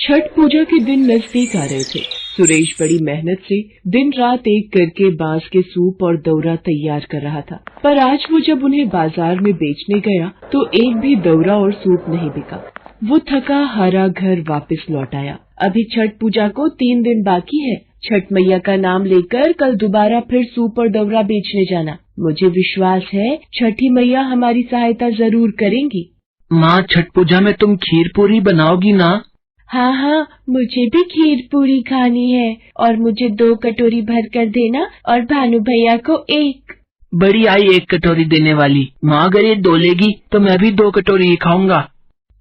छठ पूजा के दिन नजदीक आ रहे थे। सुरेश बड़ी मेहनत से दिन रात एक करके बांस के सूप और दौरा तैयार कर रहा था, पर आज वो जब उन्हें बाजार में बेचने गया तो एक भी दौरा और सूप नहीं बिका। वो थका हारा घर वापस लौट आया। अभी छठ पूजा को 3 दिन बाकी है। छठ मैया का नाम लेकर कल दोबारा फिर सूप और दौरा बेचने जाना। मुझे विश्वास है छठी मैया हमारी सहायता जरूर करेंगी। माँ, छठ पूजा में तुम खीर पूरी बनाओगी ना? हाँ हाँ, मुझे भी खीर पूरी खानी है और मुझे 2 कटोरी भर कर देना और भानु भैया को 1। बड़ी आई 1 कटोरी देने वाली। माँ, अगर ये 2 लेगी तो मैं भी 2 कटोरी ही खाऊंगा।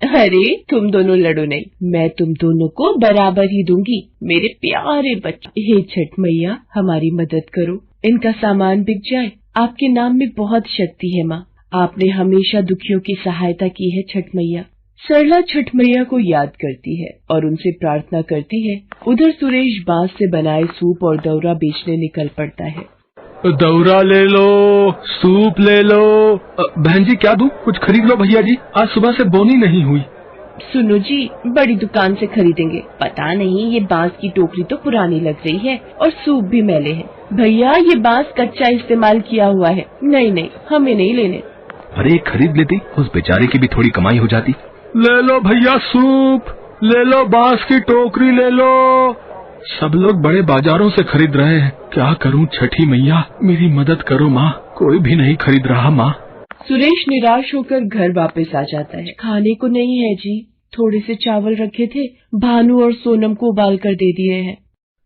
अरे तुम दोनों लड़ो नहीं, मैं तुम दोनों को बराबर ही दूंगी मेरे प्यारे बच्चे। हे छठ मैया, हमारी मदद करो, इनका सामान बिक जाए। आपके नाम में बहुत शक्ति है माँ, आपने हमेशा दुखियों की सहायता की है छठ मैया। सरला छठ मैया को याद करती है और उनसे प्रार्थना करती है। उधर सुरेश बांस से बनाए सूप और दौरा बेचने निकल पड़ता है। दौरा ले लो, सूप ले लो। बहन जी, क्या दूं? कुछ खरीद लो भैया जी, आज सुबह से बोनी नहीं हुई। सुनो जी, बड़ी दुकान से खरीदेंगे। पता नहीं ये बांस की टोकरी तो पुरानी लग रही है और सूप भी मैले हैं। भैया, ये बांस कच्चा इस्तेमाल किया हुआ है। नहीं नहीं, हमें नहीं लेने। अरे खरीद लेती, उस बेचारे की भी थोड़ी कमाई हो जाती। ले लो भैया सूप, ले लो बांस की टोकरी ले लो। सब लोग बड़े बाजारों से खरीद रहे हैं। क्या करूं छठी मैया, मेरी मदद करो माँ, कोई भी नहीं खरीद रहा माँ। सुरेश निराश होकर घर वापस आ जाता है। खाने को नहीं है जी, थोड़े से चावल रखे थे, भानु और सोनम को उबाल कर दे दिए हैं।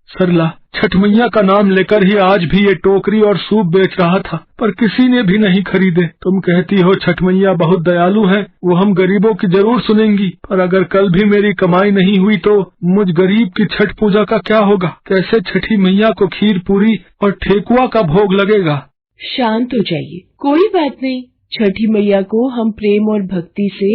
सरला, छठ मैया का नाम लेकर ही आज भी ये टोकरी और सूप बेच रहा था, पर किसी ने भी नहीं खरीदे। तुम कहती हो छठ मैया बहुत दयालु है, वो हम गरीबों की जरूर सुनेंगी, पर अगर कल भी मेरी कमाई नहीं हुई तो मुझ गरीब की छठ पूजा का क्या होगा? कैसे छठी मैया को खीर पूरी और ठेकुआ का भोग लगेगा? शांत हो जाइए, कोई बात नहीं। छठी मैया को हम प्रेम और भक्ति से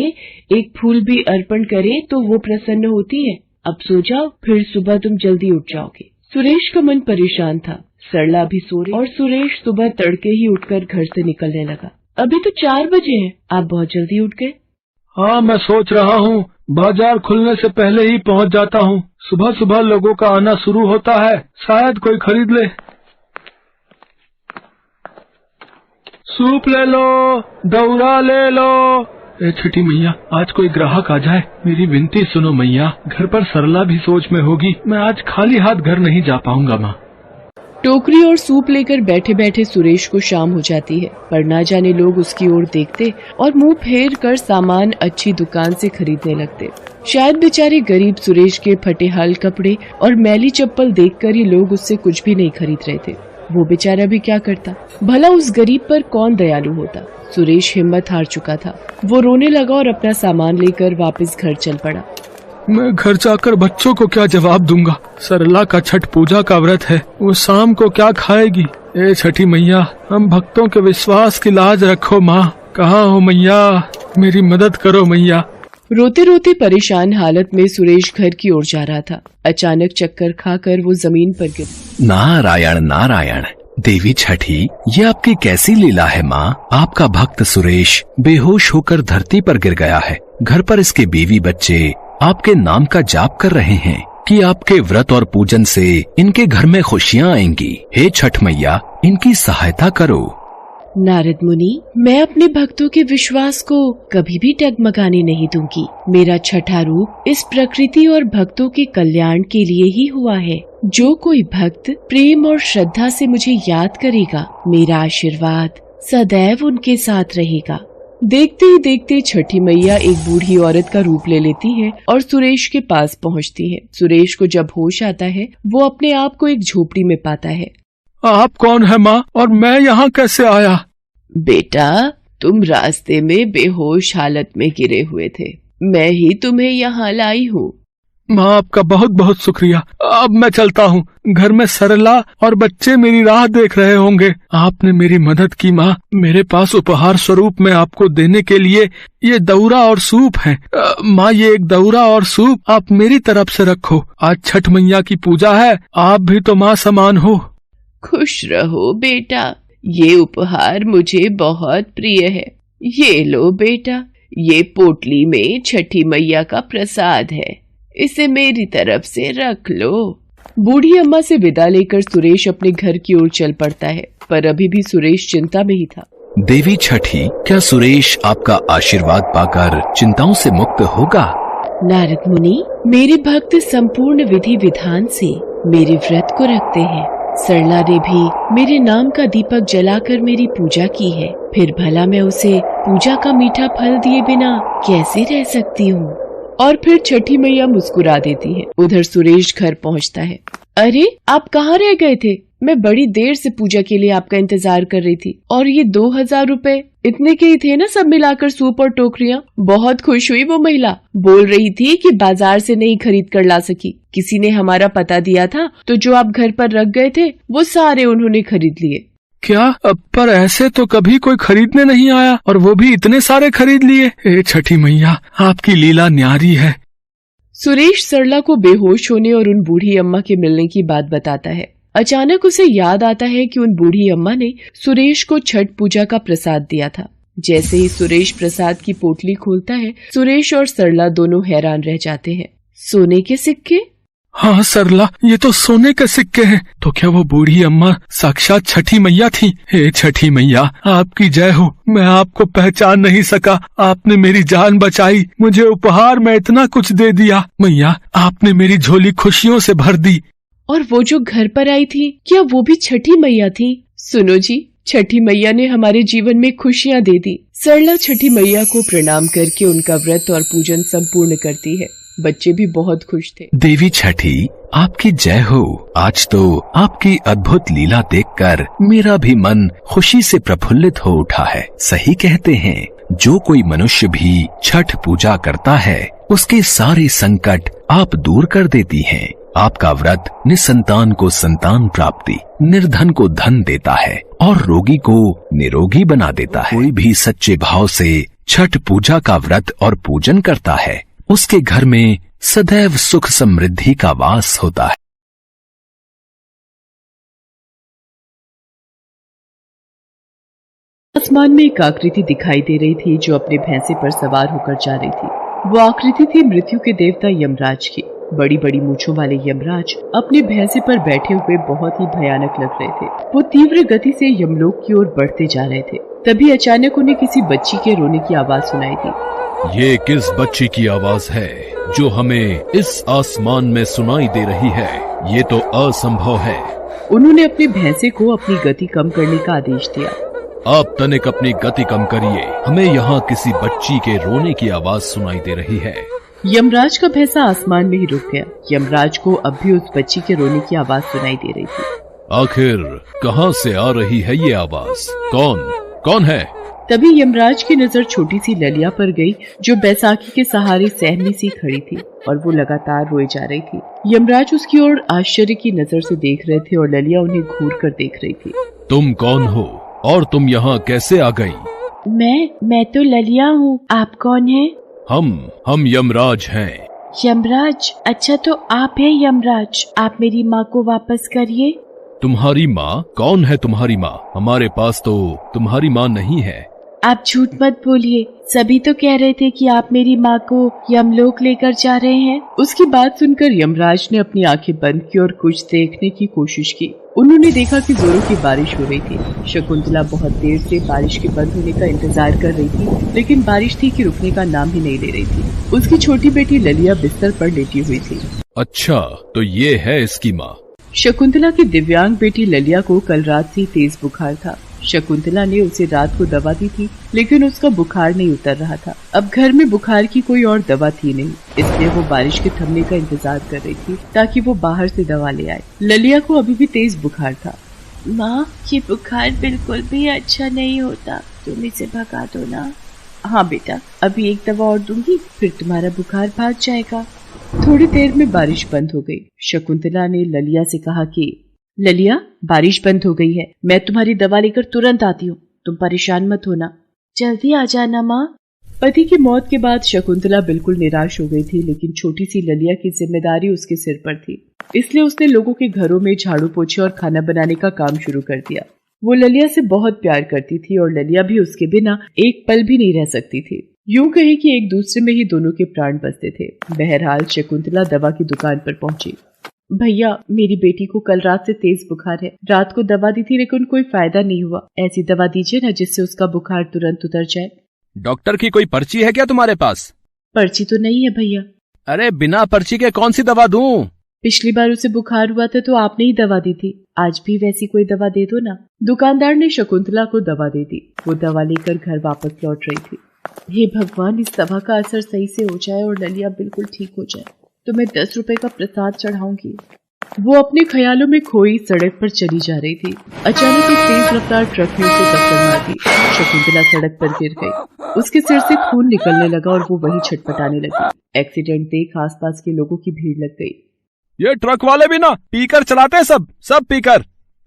एक फूल भी अर्पण करें तो वो प्रसन्न होती है। अब सो जाओ, फिर सुबह तुम जल्दी उठ जाओगे। सुरेश का मन परेशान था। सरला भी सो रही और सुरेश सुबह तड़के ही उठकर घर से निकलने लगा। अभी तो 4 बजे हैं, आप बहुत जल्दी उठ गए। हाँ, मैं सोच रहा हूँ बाजार खुलने से पहले ही पहुँच जाता हूँ। सुबह सुबह लोगों का आना शुरू होता है, शायद कोई खरीद ले। सूप ले लो, दौरा ले लो। ए छठी मैया, आज कोई ग्राहक आ जाए, मेरी विनती सुनो मैया। घर पर सरला भी सोच में होगी, मैं आज खाली हाथ घर नहीं जा पाऊंगा माँ। टोकरी और सूप लेकर बैठे बैठे सुरेश को शाम हो जाती है, पर ना जाने लोग उसकी ओर देखते और मुंह फेर कर सामान अच्छी दुकान से खरीदने लगते। शायद बेचारे गरीब सुरेश के फटे हाल कपड़े और मैली चप्पल देखकर ही लोग उससे कुछ भी नहीं खरीद रहे थे। वो बेचारा भी क्या करता, भला उस गरीब पर कौन दयालु होता। सुरेश हिम्मत हार चुका था। वो रोने लगा और अपना सामान लेकर वापस घर चल पड़ा। मैं घर जाकर बच्चों को क्या जवाब दूंगा? सरला का छठ पूजा का व्रत है, वो शाम को क्या खाएगी? ए छठी मैया, हम भक्तों के विश्वास की लाज रखो माँ। कहाँ हो मैया, मेरी मदद करो मैया। रोते रोते परेशान हालत में सुरेश घर की ओर जा रहा था। अचानक चक्कर खाकर वो जमीन पर गिर। नारायण नारायण, देवी छठी, ये आपकी कैसी लीला है माँ? आपका भक्त सुरेश बेहोश होकर धरती पर गिर गया है। घर पर इसके बीवी बच्चे आपके नाम का जाप कर रहे हैं कि आपके व्रत और पूजन से इनके घर में खुशियाँ आएंगी। हे छठ मैया, इनकी सहायता करो। नारद मुनि, मैं अपने भक्तों के विश्वास को कभी भी डगमगाने नहीं दूंगी। मेरा छठा रूप इस प्रकृति और भक्तों के कल्याण के लिए ही हुआ है। जो कोई भक्त प्रेम और श्रद्धा से मुझे याद करेगा, मेरा आशीर्वाद सदैव उनके साथ रहेगा। देखते ही देखते छठी मैया एक बूढ़ी औरत का रूप ले लेती है और सुरेश के पास पहुंचती है। सुरेश को जब होश आता है, वो अपने आप को एक झोपड़ी में पाता है। आप कौन है माँ, और मैं यहाँ कैसे आया? बेटा, तुम रास्ते में बेहोश हालत में गिरे हुए थे, मैं ही तुम्हें यहाँ लाई हूँ। माँ, आपका बहुत बहुत शुक्रिया। अब मैं चलता हूँ, घर में सरला और बच्चे मेरी राह देख रहे होंगे। आपने मेरी मदद की माँ। मेरे पास उपहार स्वरूप में आपको देने के लिए ये दौरा और सूप है। माँ, ये एक दौरा और सूप आप मेरी तरफ से रखो। आज छठ मैया की पूजा है, आप भी तो माँ समान हो। खुश रहो बेटा, ये उपहार मुझे बहुत प्रिय है। ये लो बेटा, ये पोटली में छठी मैया का प्रसाद है। इसे मेरी तरफ से रख लो। बूढ़ी अम्मा से विदा लेकर सुरेश अपने घर की ओर चल पड़ता है, पर अभी भी सुरेश चिंता में ही था। देवी छठी, क्या सुरेश आपका आशीर्वाद पाकर चिंताओं से मुक्त होगा? नारद मुनि, मेरे भक्त संपूर्ण विधि विधान से मेरे व्रत को रखते हैं। सरला ने भी मेरे नाम का दीपक जलाकर मेरी पूजा की है, फिर भला मैं उसे पूजा का मीठा फल दिए बिना कैसे रह सकती हूँ। और फिर छठी मैया मुस्कुरा देती है। उधर सुरेश घर पहुँचता है। अरे, आप कहाँ रह गए थे? मैं बड़ी देर से पूजा के लिए आपका इंतजार कर रही थी। और ये 2000 रुपए इतने के ही थे ना, सब मिलाकर सूप और टोकरियाँ। बहुत खुश हुई वो महिला, बोल रही थी कि बाजार से नहीं खरीद कर ला सकी, किसी ने हमारा पता दिया था, तो जो आप घर पर रख गए थे वो सारे उन्होंने खरीद लिए। क्या? पर ऐसे तो कभी कोई खरीदने नहीं आया, और वो भी इतने सारे खरीद लिए। हे छठी मैया, आपकी लीला न्यारी है। सुरेश सरला को बेहोश होने और उन बूढ़ी अम्मा के मिलने की बात बताता है। अचानक उसे याद आता है कि उन बूढ़ी अम्मा ने सुरेश को छठ पूजा का प्रसाद दिया था। जैसे ही सुरेश प्रसाद की पोटली खोलता है, सुरेश और सरला दोनों हैरान रह जाते हैं। सोने के सिक्के? हाँ सरला, ये तो सोने के सिक्के हैं। तो क्या वो बूढ़ी अम्मा साक्षात छठी मैया थी? हे छठी मैया, आपकी जय हो। मैं आपको पहचान नहीं सका, आपने मेरी जान बचाई, मुझे उपहार में इतना कुछ दे दिया। मैया, आपने मेरी झोली खुशियों से भर दी। और वो जो घर पर आई थी, क्या वो भी छठी मैया थी? सुनो जी, छठी मैया ने हमारे जीवन में खुशियाँ दे दी। सरला छठी मैया को प्रणाम करके उनका व्रत और पूजन संपूर्ण करती है। बच्चे भी बहुत खुश थे। देवी छठी, आपकी जय हो। आज तो आपकी अद्भुत लीला देखकर मेरा भी मन खुशी से प्रफुल्लित हो उठा है। सही कहते हैं, जो कोई मनुष्य भी छठ पूजा करता है, उसके सारे संकट आप दूर कर देती हैं। आपका व्रत निसंतान को संतान प्राप्ति, निर्धन को धन देता है और रोगी को निरोगी बना देता है। कोई भी सच्चे भाव से छठ पूजा का व्रत और पूजन करता है, उसके घर में सदैव सुख समृद्धि का वास होता है। आसमान में एक आकृति दिखाई दे रही थी जो अपने भैंसे पर सवार होकर जा रही थी। वो आकृति थी मृत्यु के देवता यमराज की। बड़ी बड़ी मूंछों वाले यमराज अपने भैंसे पर बैठे हुए बहुत ही भयानक लग रहे थे। वो तीव्र गति से यमलोक की ओर बढ़ते जा रहे थे। तभी अचानक उन्हें किसी बच्ची के रोने की आवाज सुनाई दी। ये किस बच्ची की आवाज है जो हमें इस आसमान में सुनाई दे रही है? ये तो असंभव है। उन्होंने अपने भैंसे को अपनी गति कम करने का आदेश दिया। आप तनिक अपनी गति कम करिए, हमें यहाँ किसी बच्ची के रोने की आवाज सुनाई दे रही है। यमराज का भैंसा आसमान में ही रुक गया। यमराज को अब भी उस बच्ची के रोने की आवाज सुनाई दे रही थी। आखिर कहाँ से आ रही है ये आवाज? कौन है? तभी यमराज की नजर छोटी सी ललिया पर गई, जो बैसाखी के सहारे सहमी सी खड़ी थी और वो लगातार रोए जा रही थी। यमराज उसकी ओर आश्चर्य की नजर से देख रहे थे और ललिया उन्हें घूर कर देख रही थी। तुम कौन हो और तुम यहाँ कैसे आ गई? मैं तो ललिया हूँ। आप कौन है? हम यमराज हैं। यमराज? अच्छा, तो आप है यमराज। आप मेरी माँ को वापस करिए। तुम्हारी माँ? कौन है तुम्हारी माँ? हमारे पास तो तुम्हारी माँ नहीं है। आप झूठ मत बोलिए, सभी तो कह रहे थे कि आप मेरी माँ को यमलोक लेकर जा रहे हैं। उसकी बात सुनकर यमराज ने अपनी आंखें बंद की और कुछ देखने की कोशिश की। उन्होंने देखा कि जोरों की बारिश हो रही थी। शकुंतला बहुत देर से बारिश के बंद होने का इंतजार कर रही थी, लेकिन बारिश थी कि रुकने का नाम ही नहीं ले रही थी। उसकी छोटी बेटी ललिया बिस्तर पर लेटी हुई थी। अच्छा, तो ये है इसकी माँ। शकुंतला की दिव्यांग बेटी ललिया को कल रात से तेज बुखार था। शकुंतला ने उसे रात को दवा दी थी, लेकिन उसका बुखार नहीं उतर रहा था। अब घर में बुखार की कोई और दवा थी नहीं, इसलिए वो बारिश के थमने का इंतजार कर रही थी ताकि वो बाहर से दवा ले आए। ललिया को अभी भी तेज बुखार था। माँ, ये बुखार बिल्कुल भी अच्छा नहीं होता, तुम इसे भगा दो ना। हाँ बेटा, अभी एक दवा और दूंगी, फिर तुम्हारा बुखार भाग जाएगा। थोड़ी देर में बारिश बंद हो गई। शकुंतला ने ललिया से कहा कि ललिया, बारिश बंद हो गई है, मैं तुम्हारी दवा लेकर तुरंत आती हूँ, तुम परेशान मत होना। जल्दी आ जाना माँ। पति की मौत के बाद शकुंतला बिल्कुल निराश हो गई थी, लेकिन छोटी सी ललिया की जिम्मेदारी उसके सिर पर थी, इसलिए उसने लोगों के घरों में झाड़ू पोछे और खाना बनाने का काम शुरू कर दिया। वो ललिया से बहुत प्यार करती थी और ललिया भी उसके बिना एक पल भी नहीं रह सकती थी। यूं कहे कि एक दूसरे में ही दोनों के प्राण बसते थे। बहरहाल शकुंतला दवा की दुकान पर पहुंची। भैया, मेरी बेटी को कल रात से तेज बुखार है। रात को दवा दी थी लेकिन कोई फायदा नहीं हुआ। ऐसी दवा दीजिए ना जिससे उसका बुखार तुरंत उतर जाए। डॉक्टर की कोई पर्ची है क्या तुम्हारे पास? पर्ची तो नहीं है भैया। अरे बिना पर्ची के कौन सी दवा दूं? पिछली बार उसे बुखार हुआ था तो आपने ही दवा दी थी। आज भी वैसी कोई दवा दे दो ना। दुकानदार ने शकुंतला को दवा दे दी। वो दवा लेकर घर वापस लौट रही थी। हे भगवान, इस दवा का असर सही से हो जाए और ललिया बिल्कुल ठीक हो जाए तो मैं 10 रुपए का प्रसाद चढ़ाऊंगी। वो अपने ख्यालों में खोई सड़क पर चली जा रही थी। अचानक एक तेज रफ्तार ट्रक ने उसे टक्कर मार दी। शकुंतला सड़क पर गिर गई। उसके सिर से खून निकलने लगा और वो वहीं छटपटाने लगी। एक्सीडेंट देख आसपास के लोगों की भीड़ लग गई। ये ट्रक वाले भी ना पीकर चलाते हैं, सब पीकर।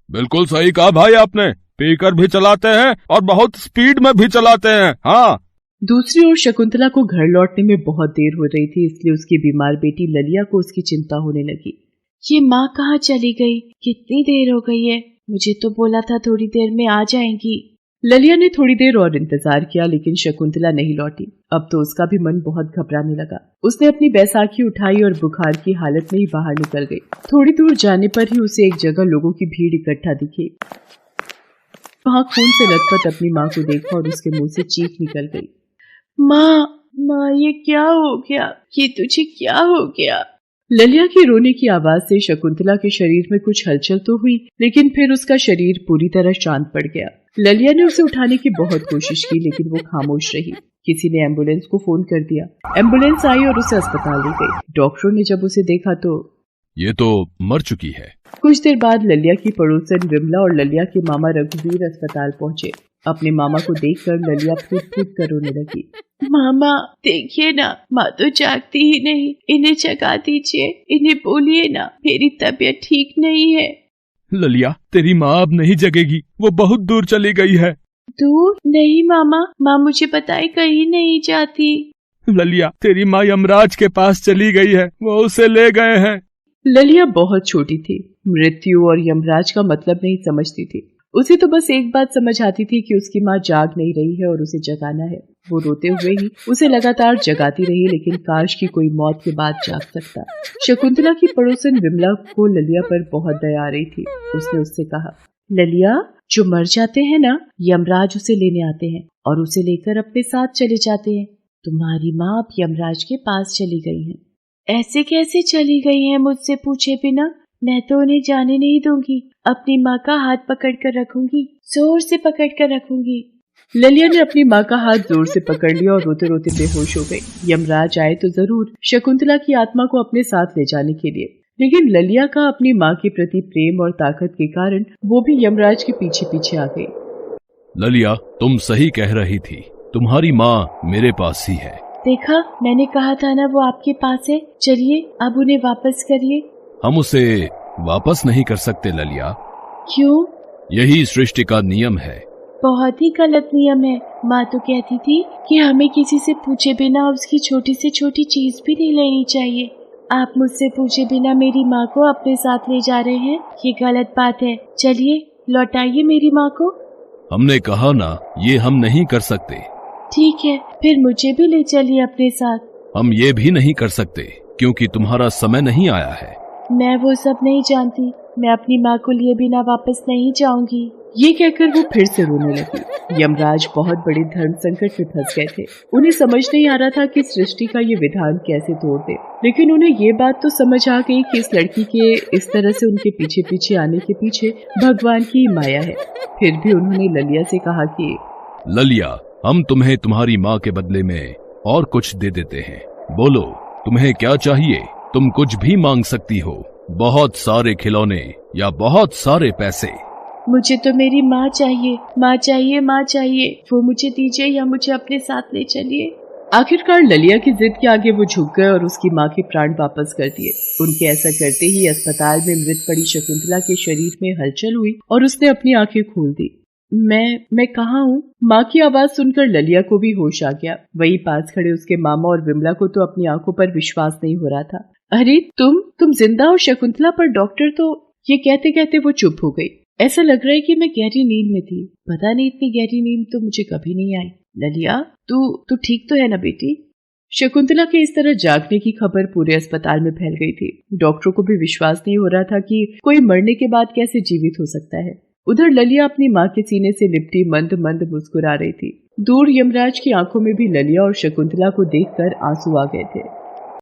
बिल्कुल सही कहा भाई आपने, पीकर भी चलाते हैं और बहुत स्पीड में भी चलाते हैं। हाँ। दूसरी ओर शकुंतला को घर लौटने में बहुत देर हो रही थी, इसलिए उसकी बीमार बेटी ललिया को उसकी चिंता होने लगी। ये माँ कहाँ चली गई? कितनी देर हो गई है? मुझे तो बोला था थोड़ी देर में आ जाएंगी। ललिया ने थोड़ी देर और इंतजार किया लेकिन शकुंतला नहीं लौटी। अब तो उसका भी मन बहुत घबराने लगा। उसने अपनी बैसाखी उठाई और बुखार की हालत में ही बाहर निकल गई। थोड़ी दूर जाने पर ही उसे एक जगह लोगों की भीड़ इकट्ठा दिखी। वहां खून से लथपथ अपनी माँ को देखा और उसके मुंह से चीख निकल गई। माँ, ये क्या हो गया? ये तुझे क्या हो गया? ललिया की रोने की आवाज से शकुंतला के शरीर में कुछ हलचल तो हुई लेकिन फिर उसका शरीर पूरी तरह शांत पड़ गया। ललिया ने उसे उठाने की बहुत कोशिश की लेकिन वो खामोश रही। किसी ने एम्बुलेंस को फोन कर दिया। एम्बुलेंस आई और उसे अस्पताल ले गई। डॉक्टरों ने जब उसे देखा तो ये तो मर चुकी है। कुछ देर बाद ललिया की पड़ोसन विमला और ललिया के मामा रघुवीर अस्पताल पहुंचे। अपने मामा को देखकर ललिया फूट फूट कर रोने लगी। मामा देखिए ना, माँ तो जागती ही नहीं। इन्हें जगा दीजिए, इन्हें बोलिए ना मेरी तबीयत ठीक नहीं है। ललिया, तेरी माँ अब नहीं जगेगी, वो बहुत दूर चली गई है। दूर? नहीं मामा, माँ मुझे बताए कहीं नहीं जाती। ललिया, तेरी माँ यमराज के पास चली गई है, वो उसे ले गए हैं। ललिया बहुत छोटी थी, मृत्यु और यमराज का मतलब नहीं समझती थी। उसे तो बस एक बात समझ आती थी कि उसकी माँ जाग नहीं रही है और उसे जगाना है। वो रोते हुए ही उसे लगातार जगाती रही लेकिन काश की कोई मौत के बाद जाग सकता। शकुंतला की पड़ोसन विमला को ललिया पर बहुत दया आ रही थी। उसने उससे कहा, ललिया, जो मर जाते हैं ना, यमराज उसे लेने आते हैं और उसे लेकर अपने साथ चले जाते हैं। तुम्हारी माँ अब यमराज के पास चली गई है। ऐसे कैसे चली गई है मुझसे पूछे बिना? मैं तो उन्हें जाने नहीं दूंगी। अपनी माँ का हाथ पकड़ कर रखूंगी, जोर से पकड़ कर रखूंगी। ललिया ने अपनी माँ का हाथ जोर से पकड़ लिया और रोते रोते बेहोश हो गई। यमराज आए तो जरूर शकुंतला की आत्मा को अपने साथ ले जाने के लिए, लेकिन ललिया का अपनी माँ के प्रति प्रेम और ताकत के कारण वो भी यमराज के पीछे पीछे आ गई। ललिया, तुम सही कह रही थी, तुम्हारी माँ मेरे पास ही है। देखा, मैंने कहा था ना वो आपके पास है। चलिए अब उन्हें वापस करिए। हम उसे वापस नहीं कर सकते ललिया। क्यों? यही सृष्टि का नियम है। बहुत ही गलत नियम है। माँ तो कहती थी कि हमें किसी से पूछे बिना उसकी छोटी से छोटी चीज भी नहीं लेनी चाहिए। आप मुझसे पूछे बिना मेरी माँ को अपने साथ ले जा रहे हैं, ये गलत बात है। चलिए लौटाइए मेरी माँ को। हमने कहा ना, ये हम नहीं कर सकते। ठीक है, फिर मुझे भी ले चलिए अपने साथ। हम ये भी नहीं कर सकते क्योंकि तुम्हारा समय नहीं आया है। मैं वो सब नहीं जानती। मैं अपनी माँ को लिए बिना वापस नहीं जाऊंगी। ये कहकर वो फिर से रोने लगी। यमराज बहुत बड़े धर्म संकट में फंस गए थे। उन्हें समझ नहीं आ रहा था कि सृष्टि का ये विधान कैसे तोड़ दे, लेकिन उन्हें ये बात तो समझ आ गई कि इस लड़की के इस तरह से उनके पीछे पीछे आने के पीछे भगवान की माया है। फिर भी उन्होंने ललिया से कहा कि ललिया, हम तुम्हें तुम्हारी माँ के बदले में और कुछ दे देते हैं। बोलो, तुम्हें क्या चाहिए? तुम कुछ भी मांग सकती हो, बहुत सारे खिलौने या बहुत सारे पैसे। मुझे तो मेरी माँ चाहिए, माँ चाहिए, माँ चाहिए। वो मुझे दीजिए या मुझे अपने साथ ले चलिए। आखिरकार ललिया की जिद के आगे वो झुक गए और उसकी माँ के प्राण वापस कर दिए। उनके ऐसा करते ही अस्पताल में मृत पड़ी शकुंतला के शरीर में हलचल हुई और उसने अपनी आंखें खोल दी। मैं कहाँ हूँ? माँ की आवाज सुनकर ललिया को भी होश आ गया। वही पास खड़े उसके मामा और विमला को तो अपनी आंखों पर विश्वास नहीं हो रहा था। अरे तुम जिंदा हो शकुंतला? पर डॉक्टर तो... ये कहते कहते वो चुप हो गई। ऐसा लग रहा है कि मैं गहरी नींद में थी। पता नहीं इतनी गहरी नींद तो मुझे कभी नहीं आई। ललिया, तू ठीक तो है ना बेटी? शकुंतला के इस तरह जागने की खबर पूरे अस्पताल में फैल गई थी। डॉक्टरों को भी विश्वास नहीं हो रहा था कि कोई मरने के बाद कैसे जीवित हो सकता है। उधर ललिया अपनी माँ के सीने से लिपटी मंद मंद मुस्कुरा रही थी। दूर यमराज की आंखों में भी ललिया और शकुंतला को देखकर आंसू आ गए थे।